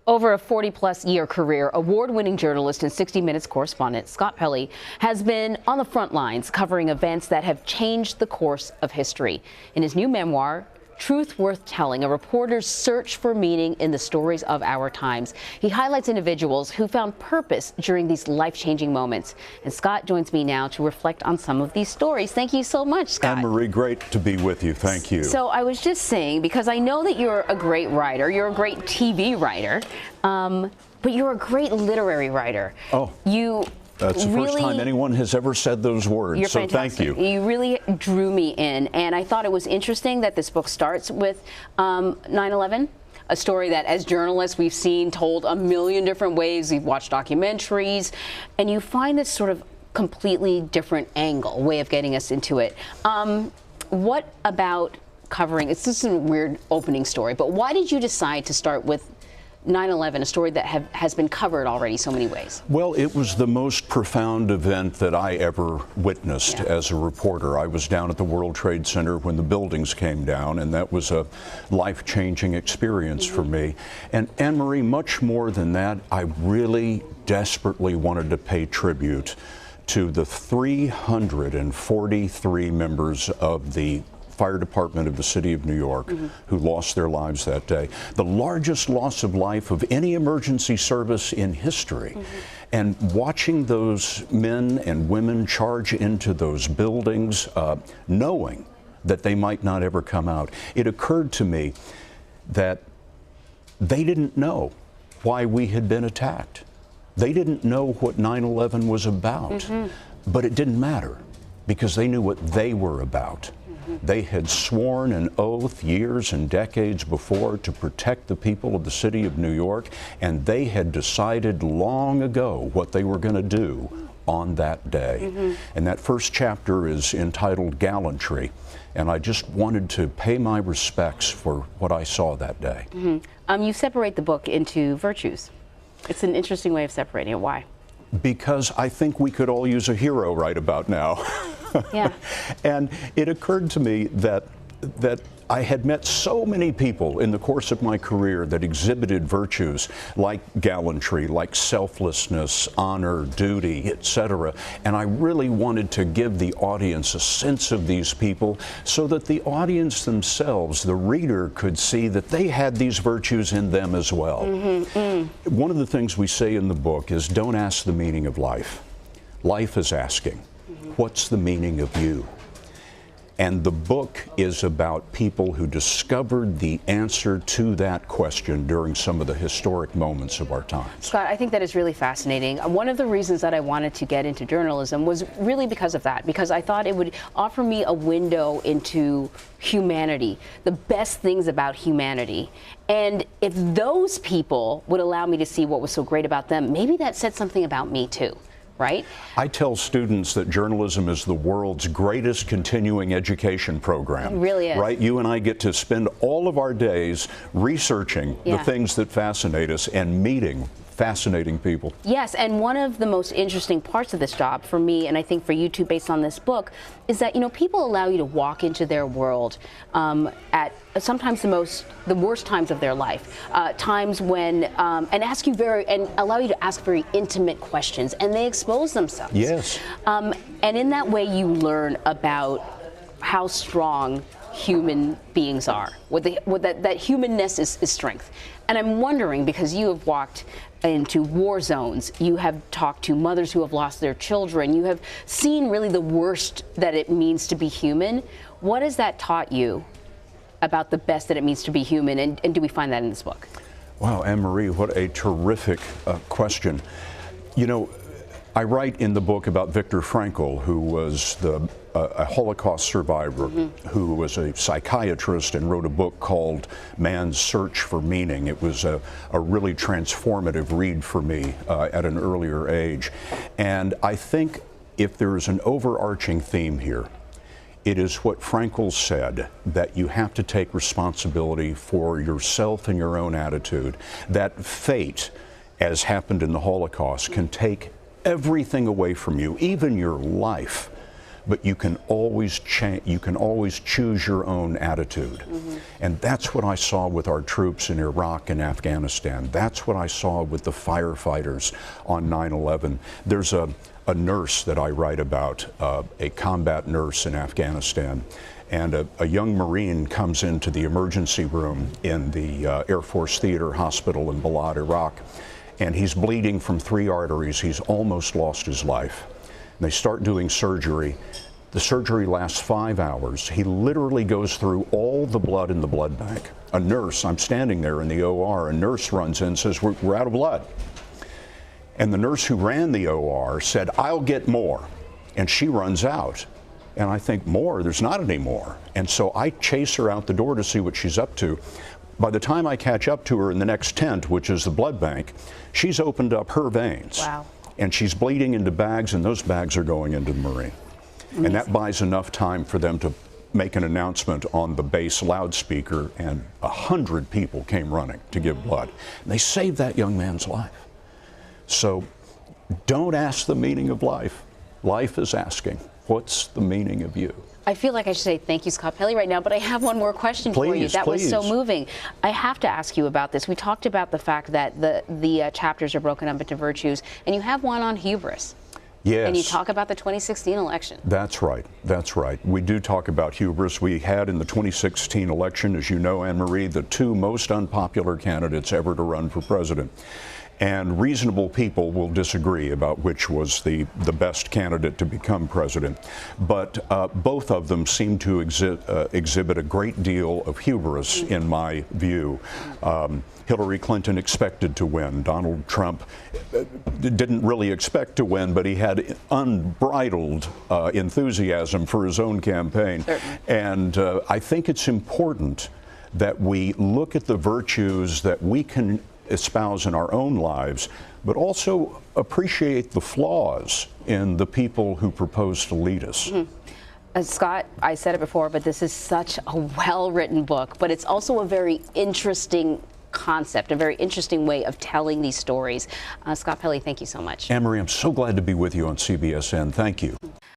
Over a 40-plus year career, award-winning journalist and 60 Minutes correspondent Scott Pelley has been on the front lines covering events that have changed the course of history. In his new memoir, Truth Worth Telling, a reporter's search for meaning in the stories of our times, he highlights individuals who found purpose during these life-changing moments. And Scott joins me now to reflect on some of these stories. Thank you so much, Scott. Anne-Marie, great to be with you. Thank you. So I was just saying, because I know that you're a great writer, you're a great TV writer, but you're a great literary writer. Oh. That's the first time anyone has ever said those words, you're so fantastic. Thank you. You really drew me in, and I thought it was interesting that this book starts with 9/11, a story that as journalists we've seen told a million different ways. We've watched documentaries, and you find this sort of completely different way of getting us into it. What about covering, it's just a weird opening story, but why did you decide to start with 9/11, a story that has been covered already so many ways? Well, it was the most profound event that I ever witnessed as a reporter. I was down at the World Trade Center when the buildings came down, and that was a life-changing experience for me. And Anne-Marie, much more than that, I really desperately wanted to pay tribute to the 343 members of the Fire Department of the City of New York who lost their lives that day. The largest loss of life of any emergency service in history. And watching those men and women charge into those buildings, knowing that they might not ever come out, it occurred to me that they didn't know why we had been attacked. They didn't know what 9/11 was about, but it didn't matter because they knew what they were about. They had sworn an oath years and decades before to protect the people of the city of New York, and they had decided long ago what they were going to do on that day. And that first chapter is entitled Gallantry, and I just wanted to pay my respects for what I saw that day. You separate the book into virtues. It's an interesting way of separating it. Why? Because I think we could all use a hero right about now. Yeah. And it occurred to me that I had met so many people in the course of my career that exhibited virtues like gallantry, like selflessness, honor, duty, etc. And I really wanted to give the audience a sense of these people so that the audience themselves, the reader, could see that they had these virtues in them as well. One of the things we say in the book is don't ask the meaning of life. Life is asking, what's the meaning of you? And the book is about people who discovered the answer to that question during some of the historic moments of our times. Scott, I think that is really fascinating. One of the reasons that I wanted to get into journalism was really because of that, because I thought it would offer me a window into humanity, the best things about humanity. And if those people would allow me to see what was so great about them, maybe that said something about me too. Right? I tell students that journalism is the world's greatest continuing education program. It really is. Right? You and I get to spend all of our days researching the things that fascinate us and meeting fascinating people. Yes, and one of the most interesting parts of this job for me, and I think for you too, based on this book, is that, you know, people allow you to walk into their world at sometimes the worst times of their life, times when, and allow you to ask very intimate questions, and they expose themselves. Yes. And in that way, you learn about how strong human beings are, that humanness is strength. And I'm wondering, because you have walked into war zones, you have talked to mothers who have lost their children, you have seen really the worst that it means to be human. What has that taught you about the best that it means to be human, and do we find that in this book? Wow, Anne-Marie, what a terrific question. You know, I write in the book about Viktor Frankl, who was a Holocaust survivor, who was a psychiatrist and wrote a book called Man's Search for Meaning. It was a really transformative read for me at an earlier age. And I think if there is an overarching theme here, it is what Frankl said, that you have to take responsibility for yourself and your own attitude, that fate, as happened in the Holocaust, can take everything away from you, even your life. but you can always choose your own attitude. And that's what I saw with our troops in Iraq and Afghanistan. That's what I saw with the firefighters on 9/11. There's a nurse that I write about, a combat nurse in Afghanistan, and a young Marine comes into the emergency room in the Air Force Theater Hospital in Balad, Iraq, and he's bleeding from 3 arteries. He's almost lost his life. And they start doing surgery. The surgery lasts 5 hours. He literally goes through all the blood in the blood bank. A nurse, I'm standing there in the OR, a nurse runs in and says, we're out of blood. And the nurse who ran the OR said, I'll get more. And she runs out. And I think, more? There's not any more. And so I chase her out the door to see what she's up to. By the time I catch up to her in the next tent, which is the blood bank, she's opened up her veins. Wow. And she's bleeding into bags, and those bags are going into the Marine. Amazing. And that buys enough time for them to make an announcement on the base loudspeaker, and 100 people came running to give blood. And they saved that young man's life. So don't ask the meaning of life. Life is asking, what's the meaning of you? I feel like I should say thank you, Scott Pelley, right now, but I have one more question for you. That was so moving. I have to ask you about this. We talked about the fact that the chapters are broken up into virtues, and you have one on hubris. Yes. And you talk about the 2016 election. That's right. That's right. We do talk about hubris. We had in the 2016 election, as you know, Anne-Marie, the 2 most unpopular candidates ever to run for president. And reasonable people will disagree about which was the best candidate to become president. But both of them seem to exhibit a great deal of hubris, in my view. Hillary Clinton expected to win. Donald Trump didn't really expect to win, but he had unbridled enthusiasm for his own campaign. Certainly. And I think it's important that we look at the virtues that we can espouse in our own lives, but also appreciate the flaws in the people who propose to lead us. Scott, I said it before, but this is such a well-written book, but it's also a very interesting concept, a very interesting way of telling these stories. Scott Pelley, thank you so much. Anne-Marie, I'm so glad to be with you on CBSN. Thank you.